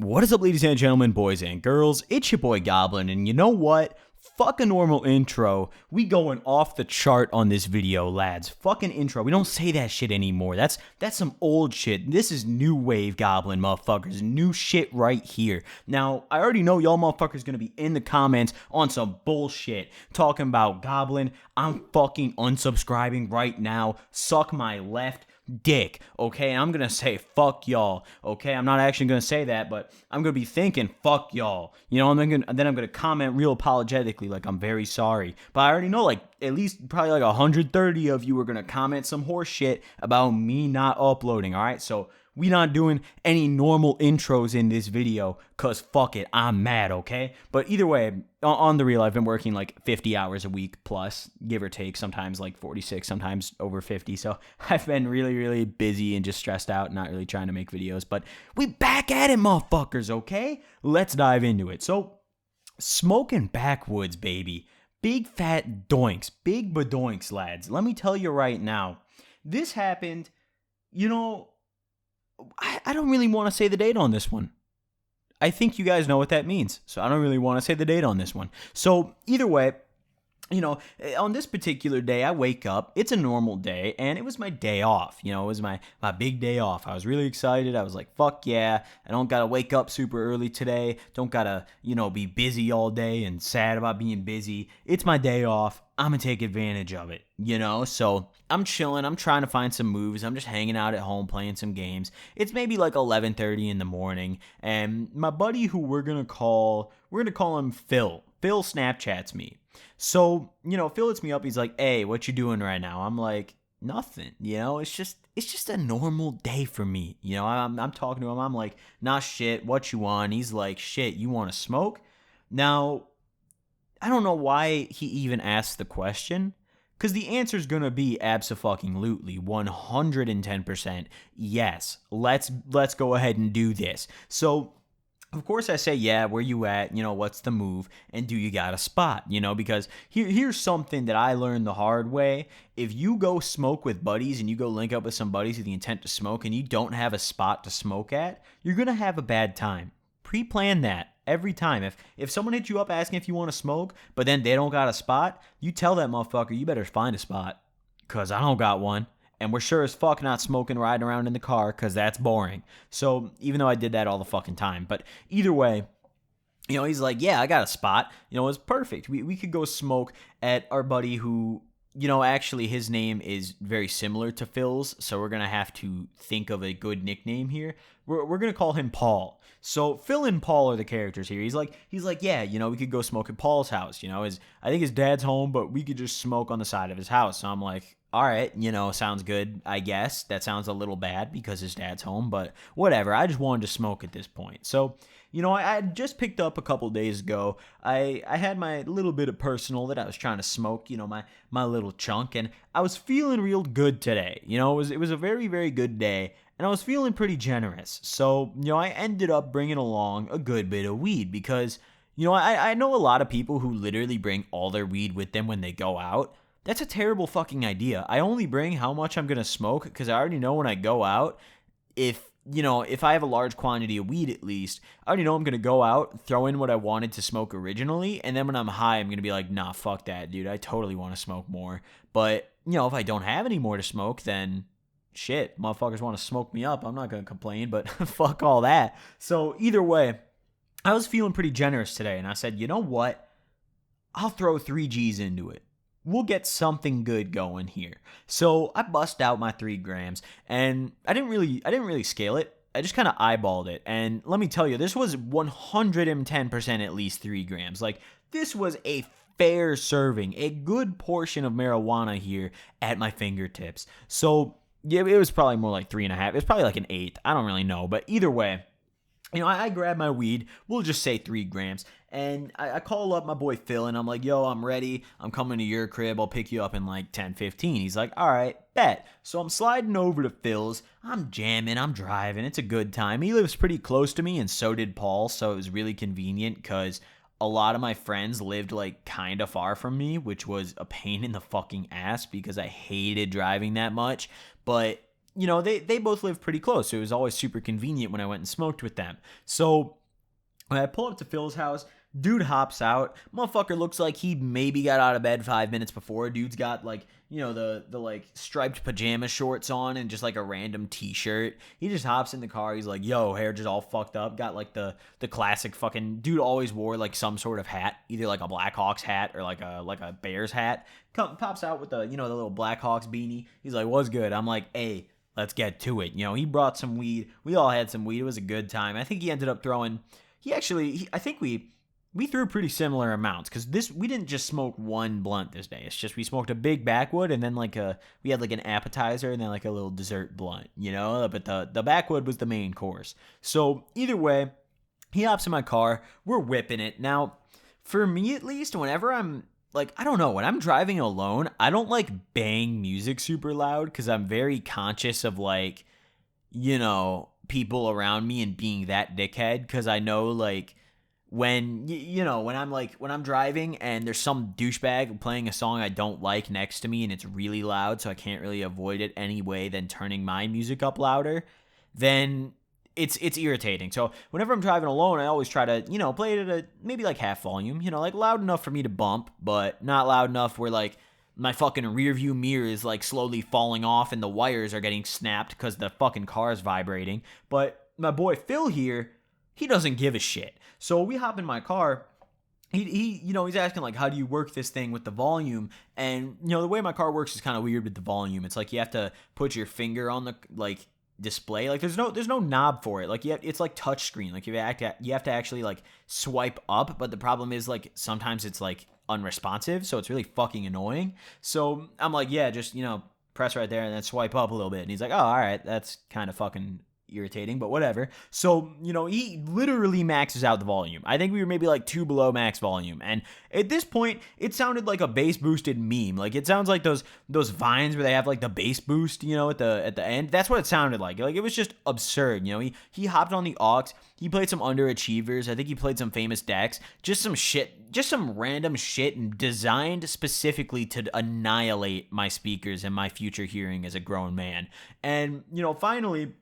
What is up, ladies and gentlemen, boys and girls? It's your boy Goblin, and you know what? Fuck a normal intro. We going off the chart on this video, lads. Fucking intro. We don't say that shit anymore. That's some old shit. This is new wave Goblin, motherfuckers. New shit right here. Now, I already know y'all motherfuckers gonna be in the comments on some bullshit talking about Goblin. I'm fucking unsubscribing right now. Suck my left dick, okay? I'm gonna say fuck y'all, okay? I'm not actually gonna say that, but I'm gonna be thinking fuck y'all, you know. And then I'm gonna comment real apologetically, like I'm very sorry. But I already know, like at least probably like 130 of you are gonna comment some horse shit about me not uploading. All right, so we not doing any normal intros in this video, cause fuck it, I'm mad, okay? But either way, on the real, I've been working like 50 hours a week plus, give or take, sometimes like 46, sometimes over 50. So I've been really busy and just stressed out, not really trying to make videos. But we back at it, motherfuckers, okay? Let's dive into it. So, smoking backwoods, baby. Big fat doinks, big badoinks, lads. Let me tell you right now, this happened, you know, I don't really want to say the date on this one. I think you guys know what that means, so I don't really want to say the date on this one. So either way, you know, on this particular day, I wake up. It's a normal day, and it was my day off. You know, it was my big day off. I was really excited. I was like, fuck yeah. I don't got to wake up super early today. Don't got to, you know, be busy all day and sad about being busy. It's my day off. I'm going to take advantage of it, you know? So I'm chilling. I'm trying to find some moves. I'm just hanging out at home playing some games. It's maybe like 11:30 in the morning, and my buddy who we're going to call him Phil. Phil Snapchats me. So, you know, Phil hits me up. He's like, hey, what you doing right now? I'm like, nothing. You know, it's just a normal day for me. You know, I'm talking to him. I'm like, nah, shit, what you want? He's like, shit, you want to smoke? Now, I don't know why he even asked the question, because the answer is going to be abso-fucking-lutely, 110% yes. Let's go ahead and do this. So, of course I say, yeah, where you at? You know, what's the move? And do you got a spot? You know, because here's something that I learned the hard way. If you go smoke with buddies and you go link up with some buddies with the intent to smoke and you don't have a spot to smoke at, you're going to have a bad time. Pre-plan that every time. If someone hits you up asking if you want to smoke, but then they don't got a spot, you tell that motherfucker, you better find a spot, because I don't got one. And we're sure as fuck not smoking riding around in the car, because that's boring. So even though I did that all the fucking time. But either way, you know, he's like, yeah, I got a spot. You know, it's perfect. We could go smoke at our buddy who, you know, actually his name is very similar to Phil's. So we're going to have to think of a good nickname here. We're going to call him Paul. So Phil and Paul are the characters here. He's like, yeah, you know, we could go smoke at Paul's house. You know, I think his dad's home, but we could just smoke on the side of his house. So I'm like, all right, you know, sounds good, I guess. That sounds a little bad because his dad's home, but whatever. I just wanted to smoke at this point. So, you know, I just picked up a couple days ago. I had my little bit of personal that I was trying to smoke, you know, my little chunk, and I was feeling real good today. You know, it was a very good day, and I was feeling pretty generous. So, you know, I ended up bringing along a good bit of weed because, you know, I know a lot of people who literally bring all their weed with them when they go out. That's a terrible fucking idea. I only bring how much I'm going to smoke because I already know when I go out, if I have a large quantity of weed at least, I already know I'm going to go out, throw in what I wanted to smoke originally, and then when I'm high, I'm going to be like, nah, fuck that, dude. I totally want to smoke more. But, you know, if I don't have any more to smoke, then shit, motherfuckers want to smoke me up. I'm not going to complain, but fuck all that. So either way, I was feeling pretty generous today, and I said, you know what? I'll throw 3 G's into it. We'll get something good going here. So I bust out my 3 grams, and I didn't really scale it. I just kind of eyeballed it. And let me tell you, this was 110% at least 3 grams. Like, this was a fair serving, a good portion of marijuana here at my fingertips. So yeah, it was probably more like 3.5. It's probably like an 8. I don't really know. But either way, you know, I grab my weed, we'll just say 3 grams, and I call up my boy Phil, and I'm like, yo, I'm ready, I'm coming to your crib, I'll pick you up in like 10-15. He's like, all right, bet. So I'm sliding over to Phil's, I'm jamming, I'm driving, it's a good time. He lives pretty close to me, and so did Paul, so it was really convenient, because a lot of my friends lived like kind of far from me, which was a pain in the fucking ass, because I hated driving that much, but they both live pretty close, so it was always super convenient when I went and smoked with them. So when I pull up to Phil's house, dude hops out. Motherfucker looks like he maybe got out of bed 5 minutes before. Dude's got like, the like striped pajama shorts on and just like a random t-shirt. He just hops in the car. He's like, yo, hair just all fucked up. Got like the classic fucking dude always wore like some sort of hat, either like a Blackhawks hat or like a Bears hat. Pops out with the little Blackhawks beanie. He's like, what's good? I'm like, hey, let's get to it. He brought some weed. We all had some weed. It was a good time. I think he ended up throwing. I think we threw pretty similar amounts, because we didn't just smoke one blunt this day. It's just we smoked a big backwood, and then we had like an appetizer and then like a little dessert blunt, but the backwood was the main course. So either way, he hops in my car, we're whipping it. Now, for me at least, whenever I'm like, I don't know, when I'm driving alone, I don't like bang music super loud, because I'm very conscious of like, people around me and being that dickhead, because I know like when I'm driving and there's some douchebag playing a song I don't like next to me and it's really loud, so I can't really avoid it any way than turning my music up louder, then it's irritating. So whenever I'm driving alone, I always try to play it at maybe like half volume, like loud enough for me to bump, but not loud enough where like my fucking rear view mirror is like slowly falling off and the wires are getting snapped because the fucking car is vibrating. But my boy Phil here, he doesn't give a shit. So we hop in my car. He's asking like, how do you work this thing with the volume? And the way my car works is kind of weird with the volume. It's like you have to put your finger on the like display. Like there's no knob for it. Like it's like touch screen. Like you have to actually like swipe up. But the problem is like sometimes it's like unresponsive, so it's really fucking annoying. So I'm like, yeah, just press right there and then swipe up a little bit. And he's like, oh, all right, that's kind of fucking irritating, but whatever. So he literally maxes out the volume. I think we were maybe like 2 below max volume, and at this point it sounded like a bass boosted meme. Like it sounds like those vines where they have like the bass boost at the end. That's what it sounded like it was just absurd. He hopped on the aux, he played some Underachievers, I think he played some Famous Dex, just some random shit designed specifically to annihilate my speakers and my future hearing as a grown man. And finally,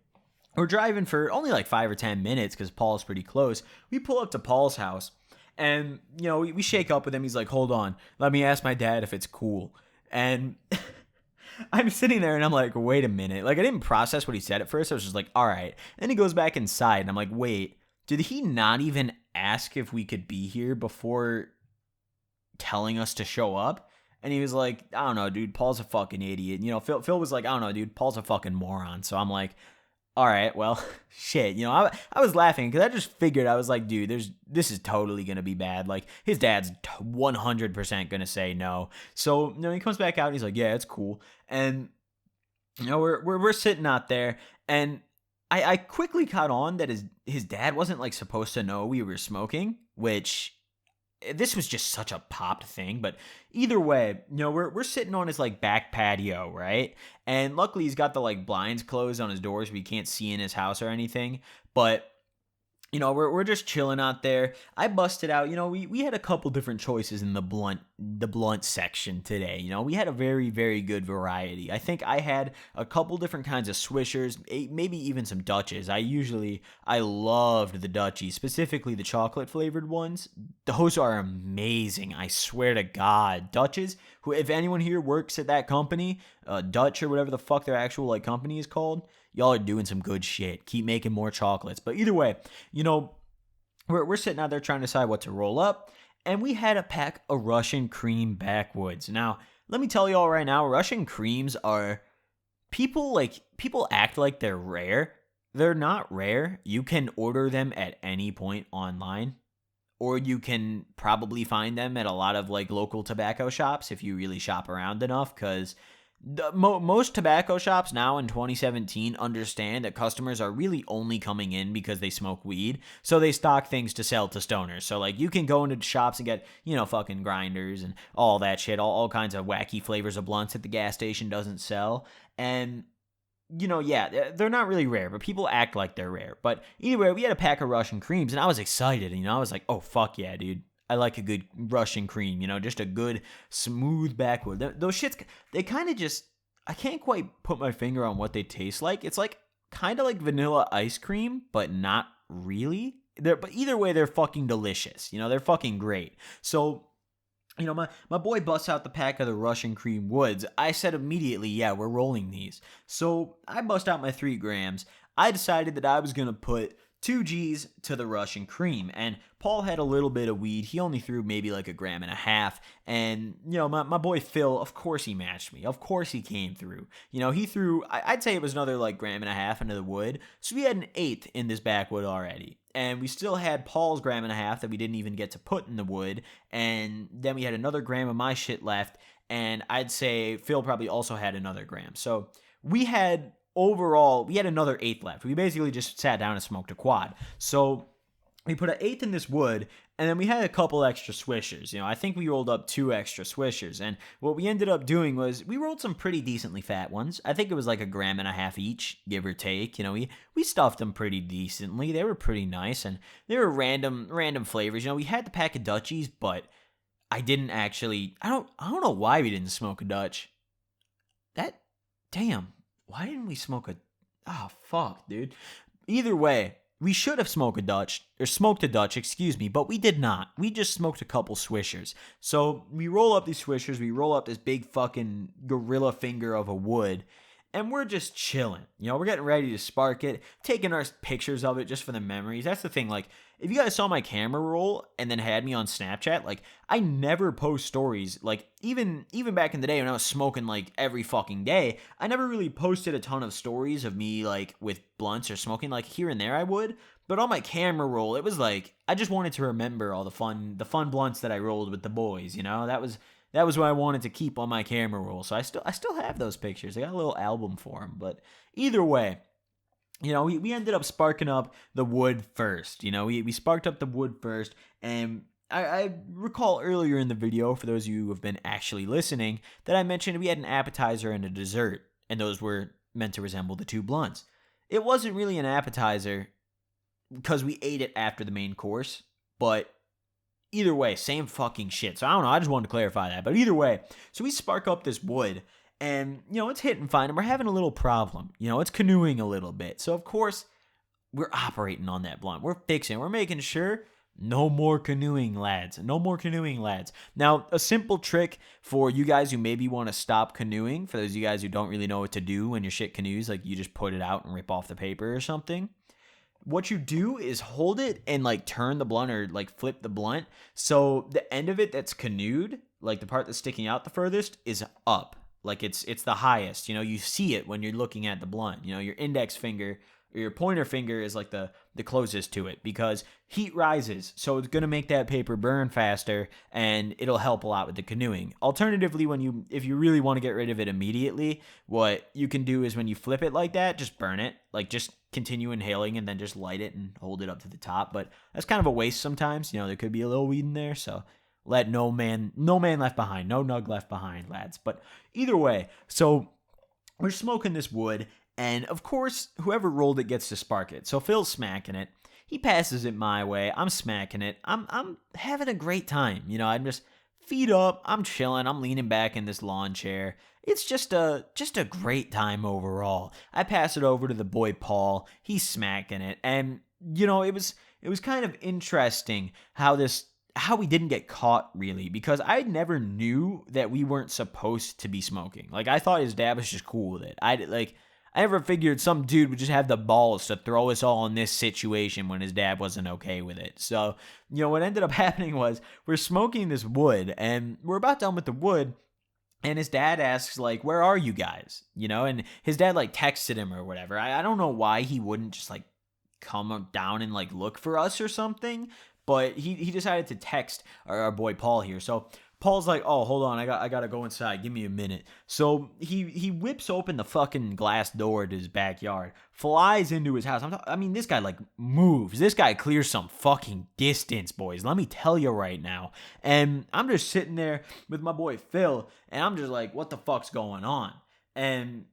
we're driving for only like 5 or 10 minutes because Paul's pretty close. We pull up to Paul's house and, we shake up with him. He's like, hold on, let me ask my dad if it's cool. And I'm sitting there and I'm like, wait a minute. Like I didn't process what he said at first. I was just like, all right. Then he goes back inside and I'm like, wait, did he not even ask if we could be here before telling us to show up? And he was like, I don't know, dude, Paul's a fucking idiot. Phil was like, I don't know, dude, Paul's a fucking moron. So I'm like, all right, well, shit. I was laughing because I just figured, I was like, dude, this is totally going to be bad. Like, his dad's 100% going to say no. So, he comes back out and he's like, yeah, it's cool. And, we're sitting out there, and I quickly caught on that his dad wasn't, like, supposed to know we were smoking, which this was just such a popped thing. But either way, we're sitting on his like back patio, right? And luckily he's got the like blinds closed on his doors, so we can't see in his house or anything. But we're just chilling out there. I busted out. We had a couple different choices in the blunt section today. We had a very, very good variety. I think I had a couple different kinds of swishers, maybe even some Dutches. I loved the Dutchies, specifically the chocolate flavored ones. Those are amazing. I swear to God, Dutches. Who, if anyone here works at that company, Dutch or whatever the fuck their actual like company is called, y'all are doing some good shit. Keep making more chocolates. But either way, we're sitting out there trying to decide what to roll up, and we had a pack of Russian cream backwoods. Now, let me tell y'all right now, Russian creams are people act like they're rare. They're not rare. You can order them at any point online, or you can probably find them at a lot of like local tobacco shops if you really shop around enough, because most tobacco shops now in 2017 understand that customers are really only coming in because they smoke weed, so they stock things to sell to stoners. So like you can go into shops and get fucking grinders and all that shit, all kinds of wacky flavors of blunts that the gas station doesn't sell. And yeah, they're not really rare, but people act like they're rare. But anyway, we had a pack of Russian creams, and I was excited. I was like, oh fuck yeah, dude, I like a good Russian cream, just a good smooth backwood. Those shits, they kind of just, I can't quite put my finger on what they taste like. It's like kind of like vanilla ice cream, but not really. But either way, they're fucking delicious. They're fucking great. So, my boy busts out the pack of the Russian Cream Woods. I said immediately, yeah, we're rolling these. So I bust out my 3 grams. I decided that I was going to put 2 G's to the Russian Cream. And Paul had a little bit of weed. He only threw maybe like 1.5 grams. And, my boy Phil, of course he matched me. Of course he came through. He threw, I'd say it was another like 1.5 grams into the wood. So we had an 1/8 in this backwood already. And we still had Paul's 1.5 grams that we didn't even get to put in the wood. And then we had another gram of my shit left. And I'd say Phil probably also had another gram. So we had another 1/8 left. We basically just sat down and smoked a quad. So we put an 1/8 in this wood, and then we had a couple extra swishers. I think we rolled up 2 extra swishers. And what we ended up doing was we rolled some pretty decently fat ones. I think it was like 1.5 grams each, give or take. We stuffed them pretty decently. They were pretty nice, and they were random flavors. We had the pack of Dutchies, but I didn't actually. I don't know why we didn't smoke a Dutch. Damn. Why didn't we smoke oh, fuck, dude. Either way, we should have smoked a Dutch, but we did not. We just smoked a couple swishers. So we roll up these swishers, we roll up this big fucking gorilla finger of a wood, and we're just chilling. We're getting ready to spark it, taking our pictures of it just for the memories. That's the thing, like, if you guys saw my camera roll and then had me on Snapchat, like, I never post stories. Like, even back in the day when I was smoking, like, every fucking day, I never really posted a ton of stories of me, like, with blunts or smoking. Like, here and there I would. But on my camera roll, it was like, I just wanted to remember all the fun blunts that I rolled with the boys, That was what I wanted to keep on my camera roll. So I still have those pictures. I got a little album for them. But either way, we ended up sparking up the wood first. We sparked up the wood first. And I recall earlier in the video, for those of you who have been actually listening, that I mentioned we had an appetizer and a dessert. And those were meant to resemble the 2 blunts. It wasn't really an appetizer because we ate it after the main course. But either way, same fucking shit. So I don't know. I just wanted to clarify that. But either way, so we spark up this wood. And, it's hitting fine, and we're having a little problem. It's canoeing a little bit. So, of course, we're operating on that blunt. We're fixing. We're making sure no more canoeing, lads. No more canoeing, lads. Now, a simple trick for you guys who maybe want to stop canoeing, for those of you guys who don't really know what to do when your shit canoes, like you just put it out and rip off the paper or something. What you do is hold it and, like, turn the blunt or, like, flip the blunt. So the end of it that's canoed, like the part that's sticking out the furthest, is up. Like, it's the highest. You see it when you're looking at the blunt. Your index finger or your pointer finger is like the closest to it, because heat rises, so it's going to make that paper burn faster, and it'll help a lot with the canoeing. Alternatively, if you really want to get rid of it immediately, what you can do is when you flip it like that, just burn it. Like, just continue inhaling and then just light it and hold it up to the top. But that's kind of a waste sometimes. There could be a little weed in there, so let no man left behind, no nug left behind, lads. But either way, so we're smoking this wood, and of course, whoever rolled it gets to spark it. So Phil's smacking it. He passes it my way. I'm smacking it. I'm having a great time. I'm just feet up. I'm chilling. I'm leaning back in this lawn chair. It's just a great time overall. I pass it over to the boy Paul. He's smacking it, and it was kind of interesting how we didn't get caught, really, because I never knew that we weren't supposed to be smoking. Like, I thought his dad was just cool with it. I never figured some dude would just have the balls to throw us all in this situation when his dad wasn't okay with it. So, what ended up happening was we're smoking this wood, and we're about done with the wood, and his dad asks, like, where are you guys? And his dad, like, texted him or whatever. I don't know why he wouldn't just, like, come down and, like, look for us or something. But he decided to text our boy Paul here. So Paul's like, oh, hold on, I gotta go inside. Give me a minute. So he whips open the fucking glass door to his backyard, flies into his house. This guy, like, moves. This guy clears some fucking distance, boys. Let me tell you right now. And I'm just sitting there with my boy Phil, and I'm just like, what the fuck's going on? And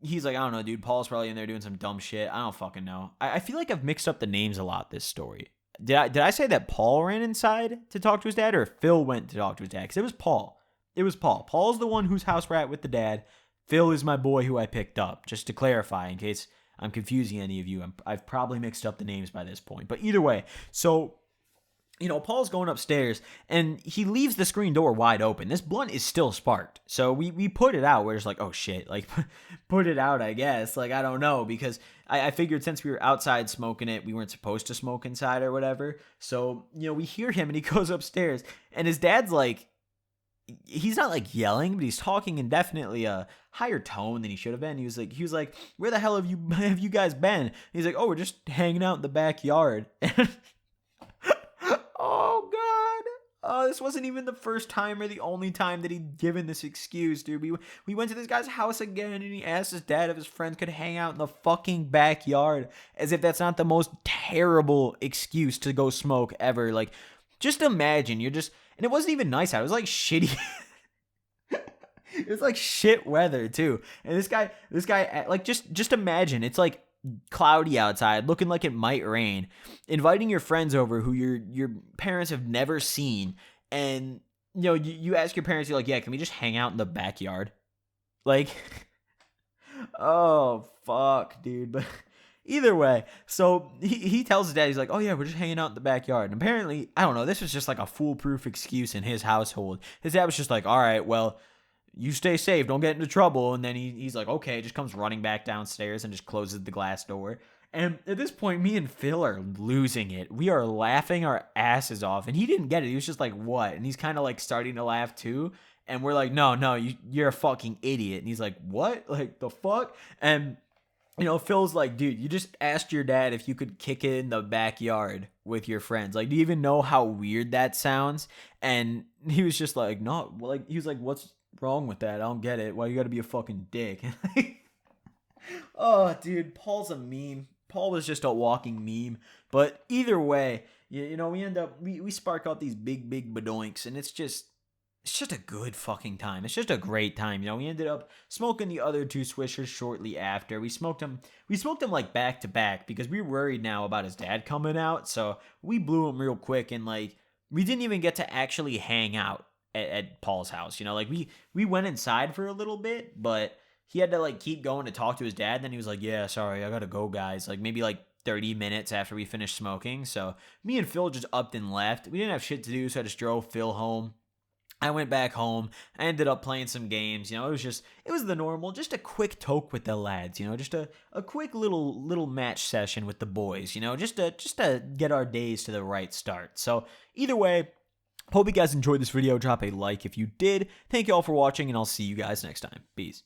he's like, I don't know, dude. Paul's probably in there doing some dumb shit. I don't fucking know. I feel like I've mixed up the names a lot this story. Did I say that Paul ran inside to talk to his dad, or Phil went to talk to his dad? Because it was Paul. It was Paul. Paul's the one whose house we're at with the dad. Phil is my boy who I picked up, just to clarify, in case I'm confusing any of you. I've probably mixed up the names by this point. But either way, so, you know, Paul's going upstairs, and he leaves the screen door wide open. This blunt is still sparked. So we put it out. We're just like, oh, shit. Like, put it out, I guess. Like, I don't know, because I figured since we were outside smoking it, we weren't supposed to smoke inside or whatever. So, you know, we hear him, and he goes upstairs, and his dad's like, he's not like yelling, but he's talking in definitely a higher tone than he should have been. He was like, where the hell have you guys been? And he's like, oh, we're just hanging out in the backyard. Oh God. Oh, this wasn't even the first time or the only time that he'd given this excuse, dude. We went to this guy's house again, and he asked his dad if his friends could hang out in the fucking backyard, as if that's not the most terrible excuse to go smoke ever. Like, just imagine, and it wasn't even nice out. It was like shitty. It was like shit weather too. And this guy, like, just imagine, it's like cloudy outside, looking like it might rain, inviting your friends over who your parents have never seen, and you know, you ask your parents, you're like, yeah, can we just hang out in the backyard? Like, oh fuck, dude. But either way, so he tells his dad, he's like, oh yeah, we're just hanging out in the backyard. And apparently, I don't know, this was just like a foolproof excuse in his household. His dad was just like, all right, well, you stay safe, don't get into trouble. And then he's like, okay, just comes running back downstairs and just closes the glass door. And at this point, me and Phil are losing it. We are laughing our asses off. And he didn't get it. He was just like, what? And he's kind of like starting to laugh too. And we're like, no, you're a fucking idiot. And he's like, what? Like, the fuck? And, you know, Phil's like, dude, you just asked your dad if you could kick it in the backyard with your friends. Like, do you even know how weird that sounds? And he was just like, no. Like, he was like, what's wrong with that? I don't get it. Why you gotta be a fucking dick? Oh, dude, Paul's a meme. Paul was just a walking meme. But either way, you know, we spark out these big badoinks, and it's just a good fucking time. It's just a great time. You know, we ended up smoking the other two swishers shortly after. We smoked them like back to back because we were worried now about his dad coming out. So we blew him real quick, and like, we didn't even get to actually hang out at Paul's house. You know, like, we went inside for a little bit, but he had to like keep going to talk to his dad. Then he was like, yeah, sorry, I gotta go, guys. Like, maybe like 30 minutes after we finished smoking. So me and Phil just upped and left. We didn't have shit to do, so I just drove Phil home. I went back home. I ended up playing some games. You know, it was the normal, just a quick toke with the lads, you know, just a quick little match session with the boys, you know, just to get our days to the right start. So either way, hope you guys enjoyed this video. Drop a like if you did. Thank you all for watching, and I'll see you guys next time. Peace.